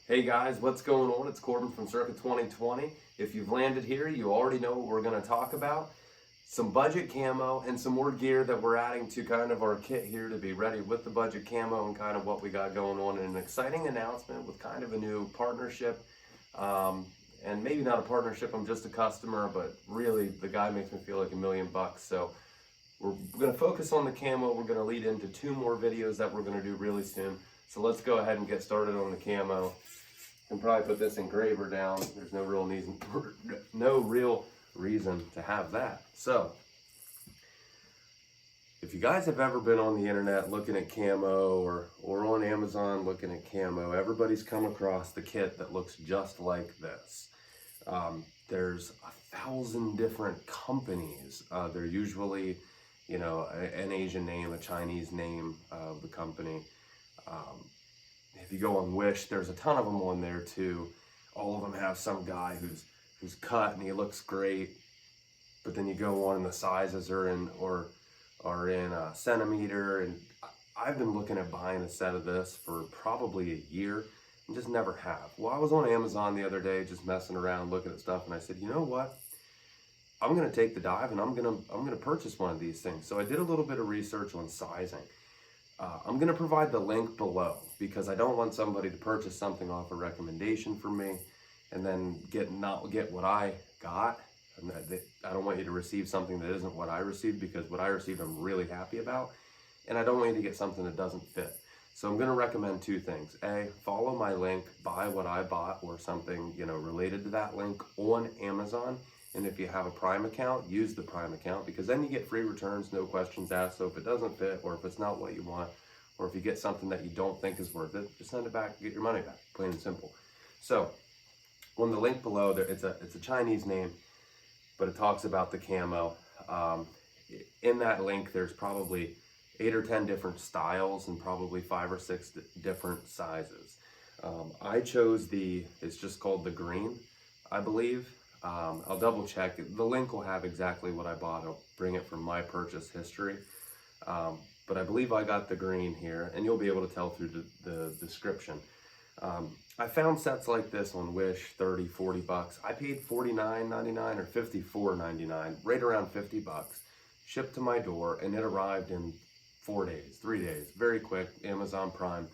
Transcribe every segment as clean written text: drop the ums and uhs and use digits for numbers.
Hey guys, what's going on? It's Corbin from Circa 2020. If you've landed here, you already know what we're going to talk about. Some budget camo and some more gear that we're adding to kind of our kit here to be ready with the budget camo and kind of what we got going on. And an exciting announcement with kind of a new partnership. And maybe not a partnership, I'm just a customer, but really the guy makes me feel like $1 million. So we're going to focus on the camo. We're going to lead into 2 more videos that we're going to do really soon. So let's go ahead and get started on the camo. I can probably put this engraver down. There's no real reason to have that. So, if you guys have ever been on the internet looking at camo or on Amazon looking at camo, everybody's come across the kit that looks just like this. There's 1,000 different companies. They're usually, an Asian name, a Chinese name of the company. If you go on Wish, there's a ton of them on there too. All of them have some guy who's cut and he looks great, but then you go on and the sizes are in a centimeter. And I've been looking at buying a set of this for probably a year and just never have. Well, I was on Amazon the other day just messing around looking at stuff, and I said, you know what? I'm gonna take the dive and I'm gonna purchase one of these things. So I did a little bit of research on sizing. I'm going to provide the link below because I don't want somebody to purchase something off a recommendation from me and then not get what I got. And I don't want you to receive something that isn't what I received, because what I received I'm really happy about, and I don't want you to get something that doesn't fit. So I'm going to recommend 2 things. A, follow my link, buy what I bought or something related to that link on Amazon. And if you have a Prime account, use the Prime account, because then you get free returns, no questions asked. So if it doesn't fit, or if it's not what you want, or if you get something that you don't think is worth it, just send it back, get your money back, plain and simple. So on the link below, it's a Chinese name, but it talks about the camo. In that link, there's probably 8 or 10 different styles and probably 5 or 6 different sizes. I chose it's just called the green, I believe. I'll double check. The link will have exactly what I bought. I'll bring it from my purchase history. But I believe I got the green here, and you'll be able to tell through the description. I found sets like this on Wish, 30, 40 bucks. I paid $49.99 or $54.99, right around 50 bucks, shipped to my door, and it arrived in 4 days, 3 days, very quick, Amazon Prime.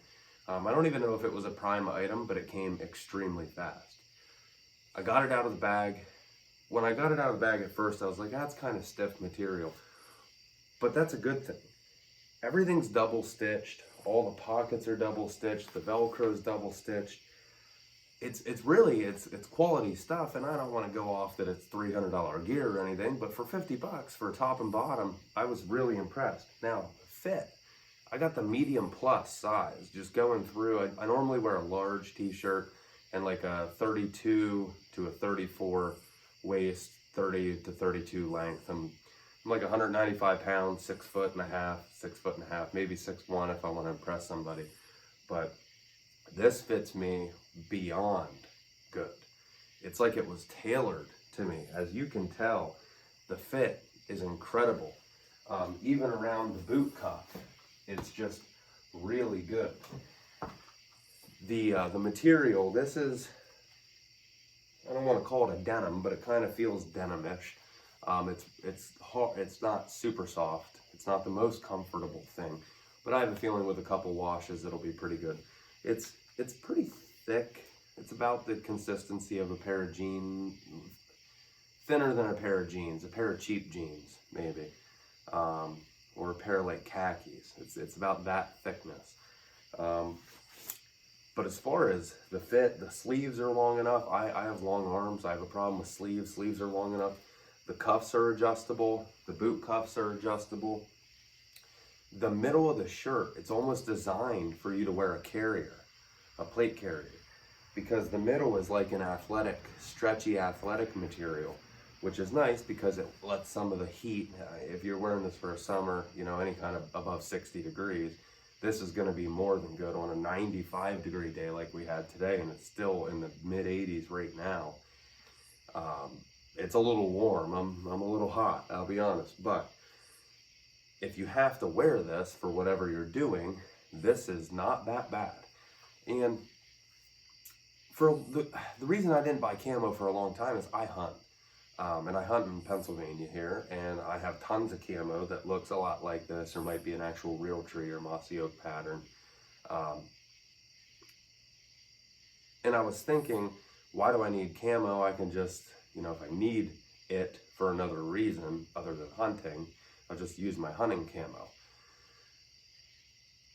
I don't even know if it was a Prime item, but it came extremely fast. I got it out of the bag. When I got it out of the bag at first, I was like, that's kind of stiff material. But that's a good thing. Everything's double stitched. All the pockets are double stitched. The Velcro's double stitched. It's quality stuff, and I don't want to go off that it's $300 gear or anything, but for 50 bucks for top and bottom, I was really impressed. Now, fit. I got the medium plus size. Just going through, I normally wear a large t-shirt and like a 32 to a 34 waist, 30 to 32 length. I'm like 195 pounds, 6'1", 6'1", maybe 6'1" if I want to impress somebody. But this fits me beyond good. It's like it was tailored to me. As you can tell, the fit is incredible. Even around the boot cuff, it's just really good. The material, this is, I don't want to call it a denim, but it kind of feels denim-ish. It's hard, it's not super soft. It's not the most comfortable thing, but I have a feeling with a couple washes it'll be pretty good. It's pretty thick. It's about the consistency of a pair of jeans, thinner than a pair of jeans, a pair of cheap jeans maybe, or a pair of like khakis. It's about that thickness. But as far as the fit, the sleeves are long enough. I have long arms. I have a problem with sleeves. Sleeves are long enough. The cuffs are adjustable. The boot cuffs are adjustable. The middle of the shirt, it's almost designed for you to wear a carrier, a plate carrier, because the middle is like an athletic, stretchy athletic material, which is nice because it lets some of the heat, if you're wearing this for a summer, any kind of above 60 degrees, this is going to be more than good on a 95-degree day like we had today, and it's still in the mid-80s right now. It's a little warm. I'm a little hot, I'll be honest. But if you have to wear this for whatever you're doing, this is not that bad. And for the reason I didn't buy camo for a long time is I hunt. And I hunt in Pennsylvania here, and I have tons of camo that looks a lot like this, or might be an actual real tree or mossy oak pattern. And I was thinking, why do I need camo? I can just, you know, if I need it for another reason other than hunting, I'll just use my hunting camo.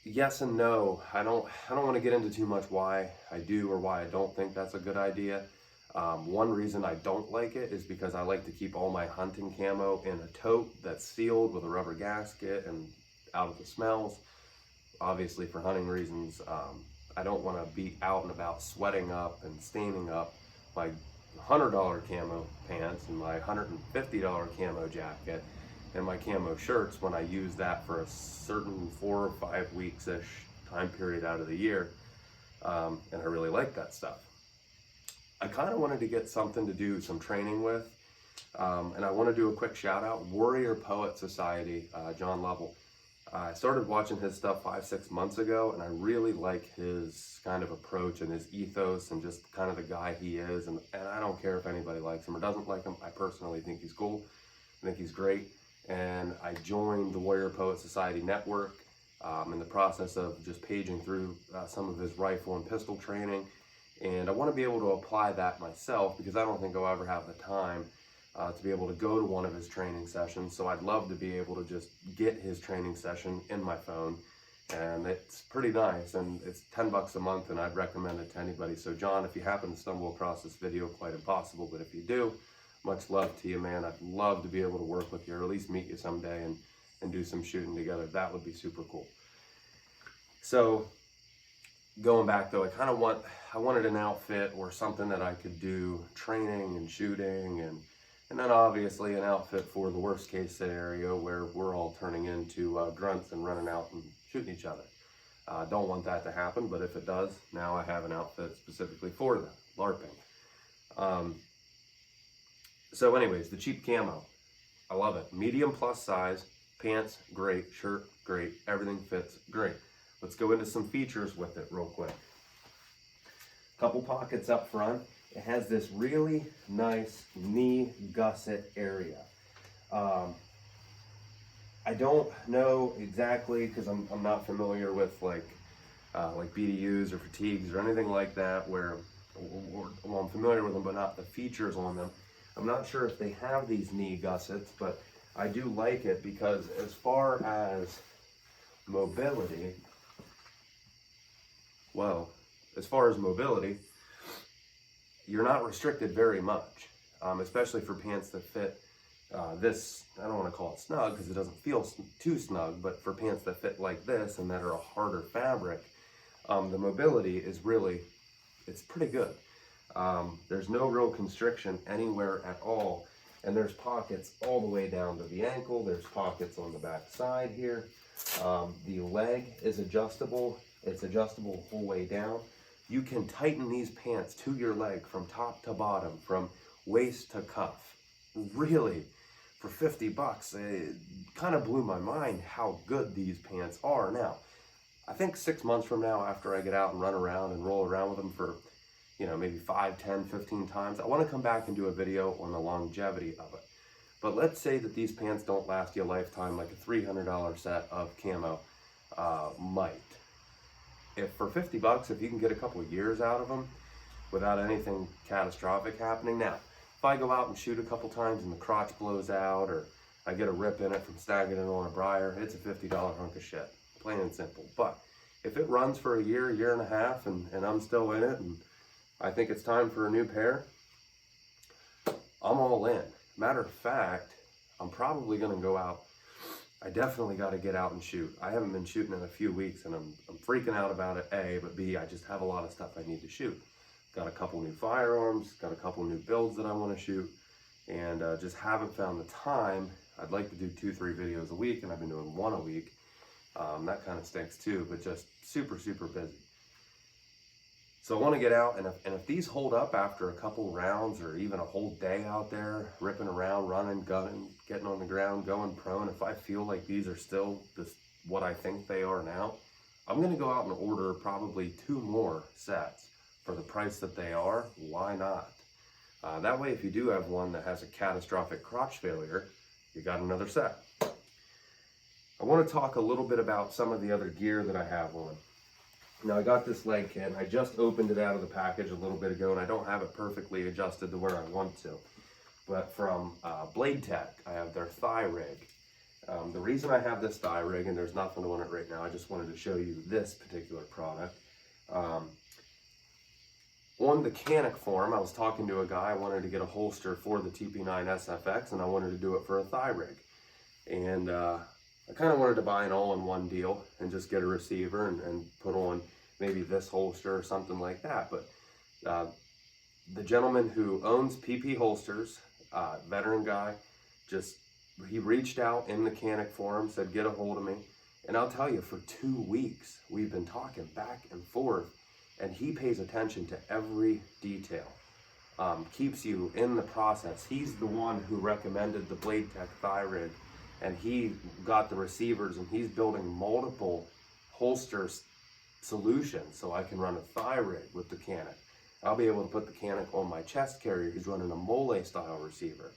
Yes and no. I don't want to get into too much why I do or why I don't think that's a good idea. One reason I don't like it is because I like to keep all my hunting camo in a tote that's sealed with a rubber gasket and out of the smells. Obviously for hunting reasons, I don't want to be out and about sweating up and staining up my $100 camo pants and my $150 camo jacket and my camo shirts when I use that for a certain 4 or 5 weeks-ish time period out of the year. And I really like that stuff. I kind of wanted to get something to do some training with, and I want to do a quick shout out. Warrior Poet Society, John Lovell. I started watching his stuff 5-6 months ago, and I really like his kind of approach and his ethos and just kind of the guy he is. And I don't care if anybody likes him or doesn't like him. I personally think he's cool. I think he's great. And I joined the Warrior Poet Society network in the process of just paging through some of his rifle and pistol training. And I want to be able to apply that myself because I don't think I'll ever have the time to be able to go to one of his training sessions. So I'd love to be able to just get his training session in my phone. And it's pretty nice, and it's $10 a month, and I'd recommend it to anybody. So John, if you happen to stumble across this video, quite impossible, but if you do, much love to you, man. I'd love to be able to work with you, or at least meet you someday and do some shooting together. That would be super cool. So going back though, I wanted an outfit or something that I could do training and shooting, and then obviously an outfit for the worst case scenario where we're all turning into grunts and running out and shooting each other. Don't want that to happen, but if it does, now I have an outfit specifically for that, LARPing. So anyways, the cheap camo, I love it. Medium plus size, pants, great, shirt, great, everything fits, great. Let's go into some features with it real quick. Couple pockets up front. It has this really nice knee gusset area. I don't know exactly, because I'm not familiar with like BDUs or fatigues or anything like that, well, I'm familiar with them, but not the features on them. I'm not sure if they have these knee gussets, but I do like it because as far as mobility, you're not restricted very much, especially for pants that fit this, I don't want to call it snug because it doesn't feel too snug, but for pants that fit like this and that are a harder fabric, the mobility is really, it's pretty good. There's no real constriction anywhere at all, and there's pockets all the way down to the ankle. There's pockets on the back side here. The leg is adjustable. It's adjustable the whole way down. You can tighten these pants to your leg from top to bottom, from waist to cuff. Really, for $50, it kind of blew my mind how good these pants are. Now, I think 6 months from now, after I get out and run around and roll around with them for, you know, maybe 5, 10, 15 times, I want to come back and do a video on the longevity of it. But let's say that these pants don't last you a lifetime like a $300 set of camo might. If for $50, if you can get a couple of years out of them without anything catastrophic happening. Now, if I go out and shoot a couple times and the crotch blows out, or I get a rip in it from snagging it on a briar, it's a $50 hunk of shit, plain and simple. But if it runs for a year and a half, and I'm still in it, and I think it's time for a new pair, I'm all in. Matter of fact, I'm probably gonna go out. I definitely got to get out and shoot. I haven't been shooting in a few weeks, and I'm freaking out about it, A, but B, I just have a lot of stuff I need to shoot. Got a couple new firearms, got a couple new builds that I want to shoot, and just haven't found the time. I'd like to do 2-3 videos a week, and I've been doing 1 a week. That kind of stinks too, but just super, super busy. So I want to get out, and if these hold up after a couple rounds or even a whole day out there, ripping around, running, gunning, getting on the ground, going prone, if I feel like these are still what I think they are now, I'm going to go out and order probably 2 more sets for the price that they are, why not? That way, if you do have one that has a catastrophic crotch failure, you got another set. I want to talk a little bit about some of the other gear that I have on. Now, I got this leg kit, and I just opened it out of the package a little bit ago, and I don't have it perfectly adjusted to where I want to. But from Blade Tech, I have their thigh rig. The reason I have this thigh rig, and there's nothing on it right now, I just wanted to show you this particular product. On the Canic form, I was talking to a guy. I wanted to get a holster for the TP9 SFX, and I wanted to do it for a thigh rig. And I kind of wanted to buy an all-in-one deal and just get a receiver and put on maybe this holster or something like that. But the gentleman who owns PP Holsters, veteran guy, he reached out in the Canic forum, said get a hold of me. And I'll tell you, for 2 weeks, we've been talking back and forth, and he pays attention to every detail, keeps you in the process. He's the one who recommended the Blade Tech thigh rig, and he got the receivers, and he's building multiple holster solutions so I can run a thigh rig with the Canic. I'll be able to put the Canic on my chest carrier. He's running a mole style receiver.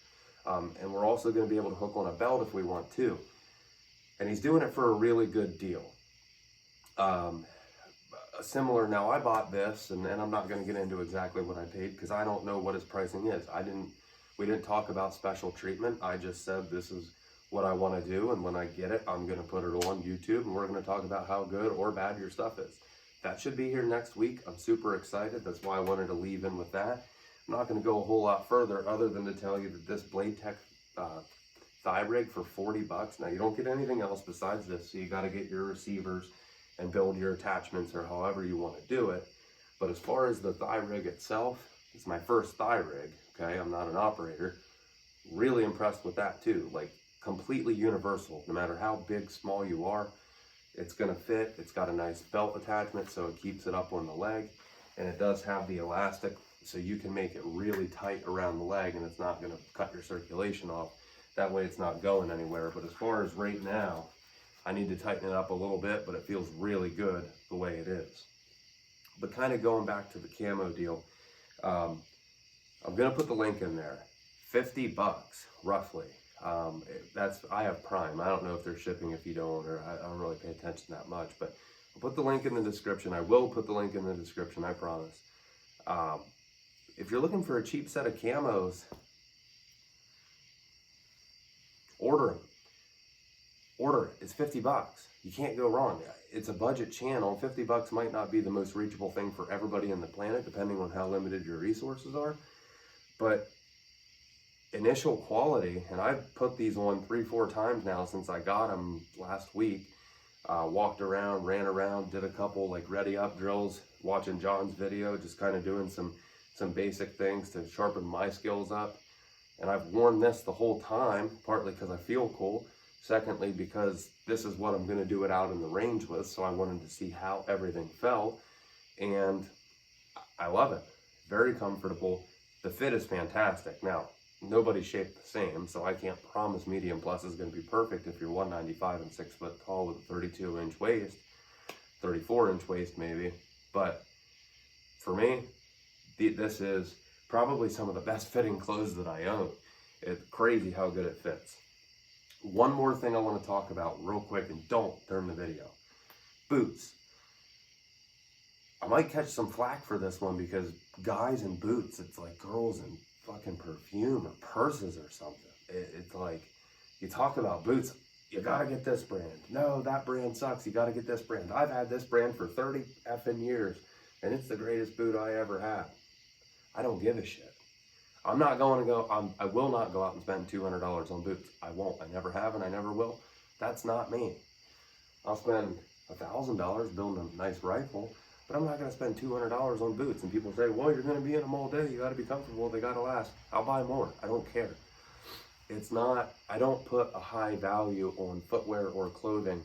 And we're also going to be able to hook on a belt if we want to. And he's doing it for a really good deal. Similar, now I bought this, and I'm not going to get into exactly what I paid because I don't know what his pricing is. We didn't talk about special treatment. I just said this is what I want to do, and when I get it, I'm going to put it on YouTube, and we're going to talk about how good or bad your stuff is. That should be here next week. I'm super excited. That's why I wanted to leave in with that. I'm not going to go a whole lot further other than to tell you that this Blade Tech thigh rig for 40 bucks. Now, you don't get anything else besides this, so you got to get your receivers and build your attachments or however you want to do it. But as far as the thigh rig itself, it's my first thigh rig, okay? I'm not an operator. Really impressed with that too. Like, completely universal. No matter how big, small you are, it's going to fit. It's got a nice belt attachment, so it keeps it up on the leg. And it does have the elastic, so you can make it really tight around the leg, and it's not going to cut your circulation off. That way it's not going anywhere. But as far as right now, I need to tighten it up a little bit, but it feels really good the way it is. But kind of going back to the Camo deal, I'm going to put the link in there. 50 bucks, roughly. I have Prime. I don't know if they're shipping if you don't, or I don't really pay attention that much, but I'll put the link in the description. I will put the link in the description, I promise. If you're looking for a cheap set of camos, order them. Order it. It's 50 bucks. You can't go wrong. It's a budget channel. 50 bucks might not be the most reachable thing for everybody on the planet, depending on how limited your resources are. But initial quality, and I've put these on 3-4 times now since I got them last week. Walked around, ran around, did a couple like ready up drills, watching John's video, just kind of doing some basic things to sharpen my skills up. And I've worn this the whole time, partly because I feel cool. Secondly, because this is what I'm going to do it out in the range with, so I wanted to see how everything felt. And I love it. Very comfortable. The fit is fantastic. Now, nobody's shaped the same, so I can't promise Medium Plus is going to be perfect if you're 195 and 6 foot tall with a 32-inch waist, 34-inch waist maybe. But for me, this is probably some of the best fitting clothes that I own. It's crazy how good it fits. One more thing I want to talk about real quick, and don't turn the video. Boots. I might catch some flack for this one because guys in boots, it's like girls in fucking perfume or purses or something. It's like, you talk about boots, you gotta get this brand. No, that brand sucks, you gotta get this brand. I've had this brand for 30 effing years, and it's the greatest boot I ever had. I don't give a shit. I will not go out and spend $200 on boots. I won't. I never have, and I never will. That's not me. I'll spend $1,000 building a nice rifle, but I'm not going to spend $200 on boots. And people say, well, you're going to be in them all day. You got to be comfortable. They got to last. I'll buy more. I don't care. It's not, I don't put a high value on footwear or clothing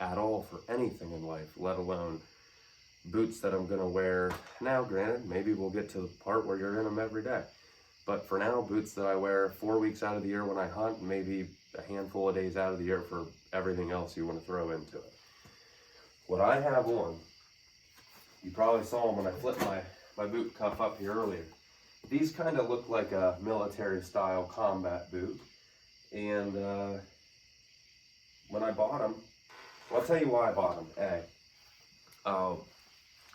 at all for anything in life, let alone boots that I'm going to wear. Now, granted, maybe we'll get to the part where you're in them every day. But for now, boots that I wear 4 weeks out of the year when I hunt, and maybe a handful of days out of the year for everything else you want to throw into it. What I have on, you probably saw them when I flipped my my boot cuff up here earlier. These kind of look like a military style combat boot. And when I bought them, well, I'll tell you why I bought them.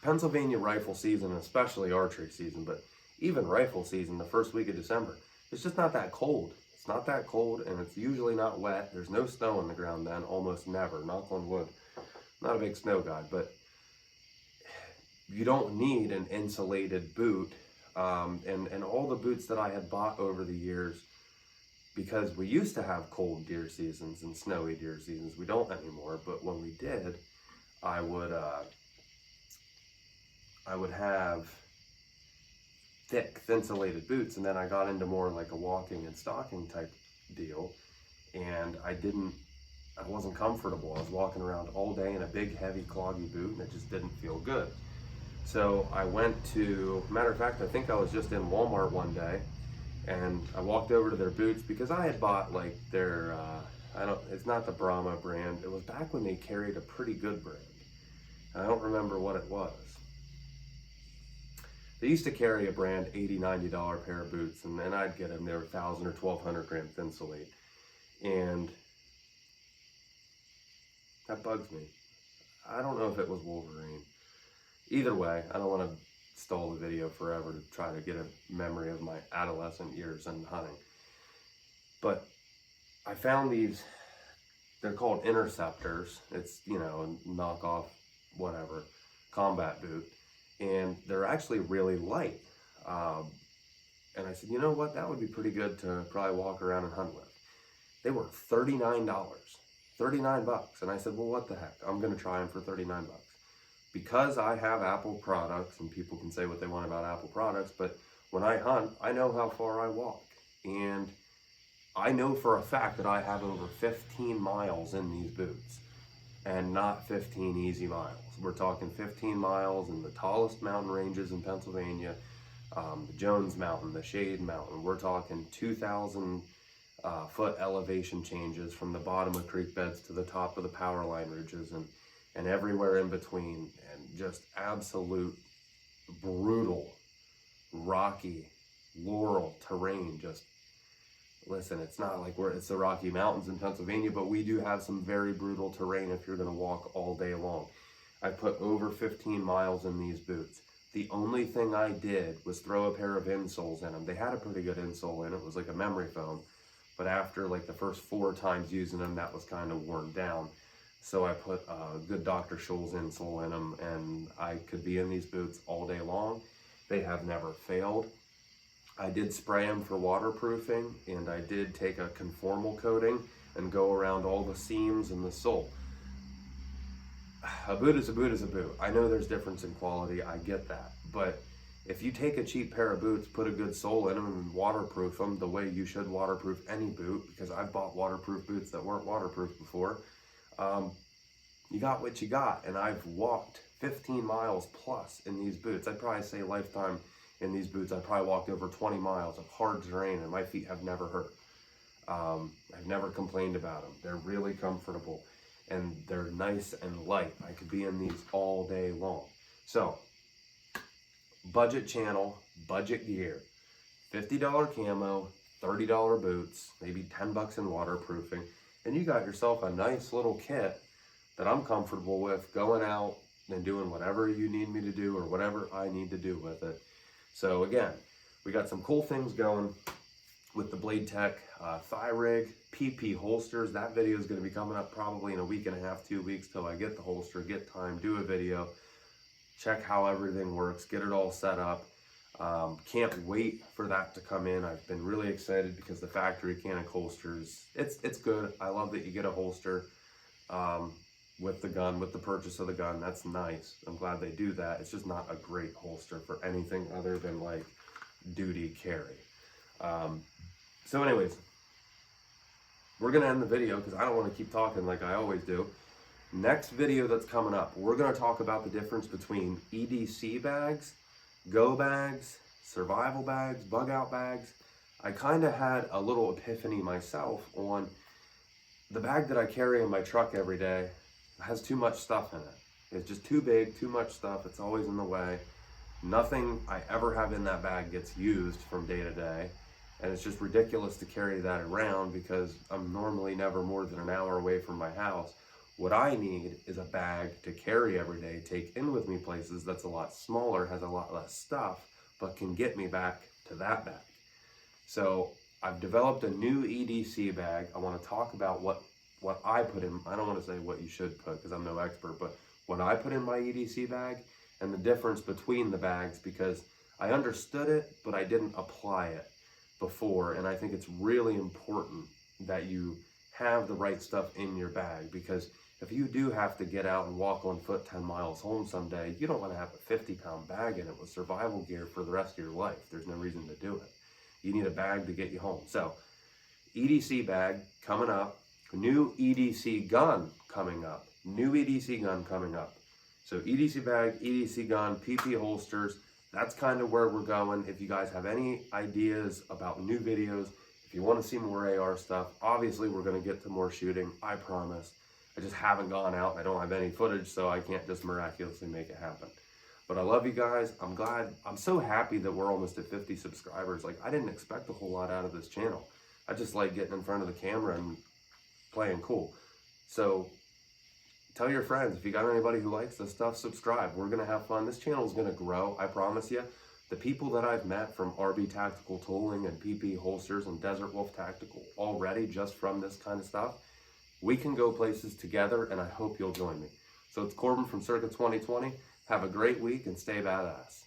Pennsylvania rifle season, especially archery season, but even rifle season, the first week of December, it's just not that cold. It's not that cold, and it's usually not wet. There's no snow on the ground then, almost never, knock on wood. Not a big snow guy, but you don't need an insulated boot. And all the boots that I had bought over the years, because we used to have cold deer seasons and snowy deer seasons, we don't anymore, but when we did, I would have thick, insulated boots, and then I got into more like a walking and stalking type deal, and I wasn't comfortable. I was walking around all day in a big, heavy, cloggy boot, and it just didn't feel good. So I went to, matter of fact, I think I was just in Walmart one day, and I walked over to their boots because I had bought like their, it's not the Brahma brand. It was back when they carried a pretty good brand. I don't remember what it was. They used to carry a brand $80, $90 pair of boots, and then I'd get them. They were 1,000 or 1,200 gram Thinsulate, and that bugs me. I don't know if it was Wolverine. Either way, I don't want to stall the video forever to try to get a memory of my adolescent years and hunting. But I found these, they're called Interceptors. It's, you know, a knockoff, whatever, combat boot. And they're actually really light. And I said, you know what, that would be pretty good to probably walk around and hunt with. They were $39, $39. And I said, well, what the heck? I'm gonna try them for $39. Because I have Apple products, and people can say what they want about Apple products, but when I hunt, I know how far I walk. And I know for a fact that I have over 15 miles in these boots, and not 15 easy miles. We're talking 15 miles in the tallest mountain ranges in Pennsylvania, the Jones Mountain, the Shade Mountain. We're talking 2,000 foot elevation changes from the bottom of creek beds to the top of the power line ridges, and everywhere in between, and just absolute brutal, rocky, laurel terrain. Just listen, it's not like it's the Rocky Mountains in Pennsylvania, but we do have some very brutal terrain if you're gonna walk all day long. I put over 15 miles in these boots. The only thing I did was throw a pair of insoles in them. They had a pretty good insole in it. It was like a memory foam, but after like the first 4 times using them, that was kind of worn down. So I put a good Dr. Scholl's insole in them, and I could be in these boots all day long. They have never failed. I did spray them for waterproofing, and I did take a conformal coating and go around all the seams and the sole. A boot is a boot is a boot. I know there's difference in quality, I get that. But if you take a cheap pair of boots, put a good sole in them, and waterproof them the way you should waterproof any boot, because I've bought waterproof boots that weren't waterproof before, you got what you got. And I've walked 15 miles plus in these boots. I'd probably say lifetime in these boots, I probably walked over 20 miles of hard terrain, and my feet have never hurt. I've never complained about them. They're really comfortable, and they're nice and light. I could be in these all day long. So, budget channel, budget gear, $50 camo, $30 boots, maybe 10 bucks in waterproofing, and you got yourself a nice little kit that I'm comfortable with going out and doing whatever you need me to do, or whatever I need to do with it. So again, we got some cool things going with the Blade Tech thigh rig, PP holsters. That video is going to be coming up probably in a week and a half, 2 weeks, till I get the holster, get time, do a video, check how everything works, get it all set up. Can't wait for that to come in. I've been really excited because the factory Canon holsters, it's good. I love that you get a holster with the gun, with the purchase of the gun. That's nice. I'm glad they do that. It's just not a great holster for anything other than like duty carry. So anyways, we're gonna end the video because I don't want to keep talking like I always do. Next video that's coming up, we're gonna talk about the difference between EDC bags, go bags, survival bags, bug out bags. I kind of had a little epiphany myself on the bag that I carry in my truck every day. Has too much stuff in it. It's just too big, too much stuff. It's always in the way. Nothing I ever have in that bag gets used from day to day. And it's just ridiculous to carry that around because I'm normally never more than an hour away from my house. What I need is a bag to carry every day, take in with me places that's a lot smaller, has a lot less stuff, but can get me back to that bag. So I've developed a new EDC bag. I want to talk about what I put in. I don't want to say what you should put because I'm no expert, but what I put in my EDC bag and the difference between the bags, because I understood it, but I didn't apply it before. And I think it's really important that you have the right stuff in your bag, because if you do have to get out and walk on foot 10 miles home someday, you don't want to have a 50-pound bag in it with survival gear for the rest of your life. There's no reason to do it. You need a bag to get you home. So EDC bag coming up, new EDC gun coming up, new EDC gun coming up. So EDC bag, EDC gun, PP holsters, that's kind of where we're going. If you guys have any ideas about new videos, if you want to see more AR stuff, obviously we're going to get to more shooting, I promise. I just haven't gone out and I don't have any footage, so I can't just miraculously make it happen. But I love you guys. I'm glad. I'm so happy that we're almost at 50 subscribers. Like, I didn't expect a whole lot out of this channel. I just like getting in front of the camera and playing cool. So tell your friends, if you got anybody who likes this stuff, subscribe. We're going to have fun. This channel is going to grow, I promise you. The people that I've met from RB Tactical Tooling and PP Holsters and Desert Wolf Tactical already, just from this kind of stuff, we can go places together, and I hope you'll join me. So it's Corbin from Circa 2020. Have a great week and stay badass.